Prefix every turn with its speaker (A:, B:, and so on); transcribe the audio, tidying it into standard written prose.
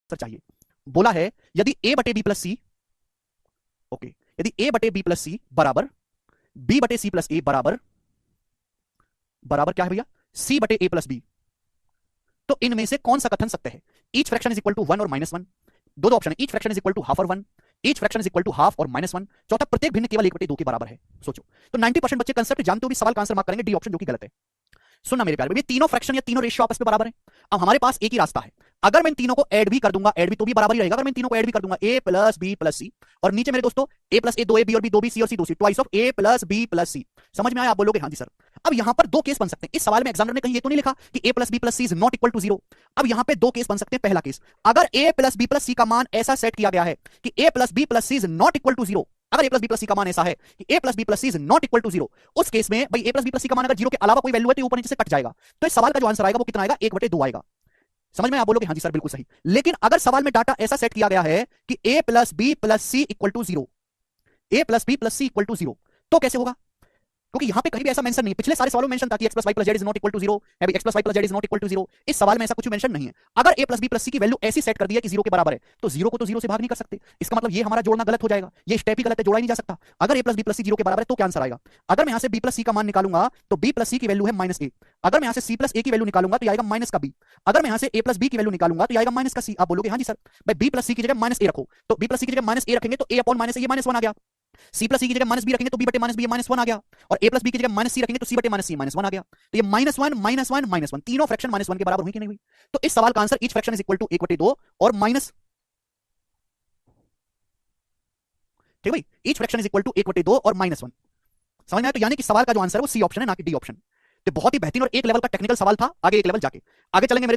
A: Answer चाहिए। बोला है यदि a बटे b प्लस सी, ओके, यदि a बटे b प्लस सी बराबर b बटे c प्लस a बराबर बराबर क्या है भैया, c बटे a प्लस b, तो इनमें से कौन सा कथन सत्य है? Each fraction is equal to 1 और -1, दो ऑप्शन है, each fraction is equal to half और 1, each fraction is equal to half और -1, चौथा प्रत्येक भिन्न केवल 1/2 के बराबर है। सोचो, तो 90% बच्चे कंसेप्ट जानते हो भी सवाल का आंसर मार्क करेंगे डी ऑप्शन, जो कि गलत है। सुनना मेरे प्यारे, ये तीनों फ्रैक्शन या तीनों रेशियो आपस में बराबर है। अब हमारे पास एक ही रास्ता है, अगर मैं इन तीनों को ऐड भी कर दूंगा, ऐड भी तो भी बराबर ही रहेगा, अगर मैं इन तीनों को ऐड भी कर दूंगा a plus B plus C, और नीचे मेरे दोस्तों a plus A 2a b और b 2b c और c 2c, twice of a plus b plus C. समझ में आया? आप बोलोगे हाँ जी सर। अब यहां पर दो केस बन सकते हैं, इस सवाल में एग्जामिनर ने कहीं ये तो नहीं लिखा कि a plus B plus C is not equal to 0। अब यहां पे दो केस बन सकते हैं। पहला केस, अगर a plus B plus C का मान ऐसा सेट किया गया है कि a plus B plus C is not equal to 0, अगर a plus B plus C का मान ऐसा है कि a plus B plus C is not equal to 0, उस केस में भाई a plus B plus C का मान अगर 0 के अलावा कोई वैल्यू है तो ऊपर नीचे से कट जाएगा, तो इस सवाल का जो आंसर आएगा वो कितना आएगा? 1/2 आएगा। समझ में? आप बोलोगे हाँ जी सर बिल्कुल सही। लेकिन अगर सवाल में डाटा ऐसा सेट किया गया है कि a plus B plus C equal to 0, a plus B plus C equal to 0, तो कैसे होगा? क्योंकि यहां पे कहीं भी ऐसा मेंशन नहीं, पिछले सारे सवालों में मेंशन था कि x plus Y plus Z is not equal to 0, x plus Y plus Z is not equal to 0। इस सवाल में ऐसा कुछ मेंशन नहीं है। अगर a प्लस बी प्लस सी की वैल्यू ऐसी सेट कर दी है कि 0 के बराबर है, तो 0 को तो 0 से भाग नहीं कर सकते, इसका मतलब ये हमारा जोड़ना गलत हो जाएगा, ये स्टेप ही गलत है, जोड़ा ही नहीं जा सकता। अगर a प्लस बी प्लस सी 0 के बराबर है तो क्या आंसर आएगा? अगर मैं यहां से b प्लस सी का मान निकालूंगा तो b प्लस सी की वैल्यू है -a, अगर मैं यहां से c प्लस a की वैल्यू निकालूंगा तो आएगा माइनस का b, अगर मैं यहां से a प्लस b की वैल्यू निकालूंगा तो आएगा माइनस का c। आप बोलोगे हाँ जी सर, भाई b प्लस सी की जगह -a रखो, तो b प्लस सी की जगह -a रखेंगे तो a अपॉन माइनस a, ये -1 आ गया। c प्लस सी की जगह -b रखेंगे तो b बटे -b, ये -1 आ गया, और a प्लस b की जगह -c रखेंगे तो c बटे -c, -1 आ गया। तो ये -1 -1 तीनों फ्रैक्शन -1 के बराबर हुई कि नहीं हुई? तो इस सवाल का answer each fraction is equal to 1/2 और माइनस, ठीक है भाई, each fraction is equal to 1/2 और -1। समझ में आया? तो यानी कि सवाल का जो आंसर है वो सी ऑप्शन है, ना कि डी ऑप्शन। तो बहुत ही बेहतरीन और एक लेवल का टेक्निकल सवाल था। आगे एक लेवल जाके आगे चलेंगे मेरे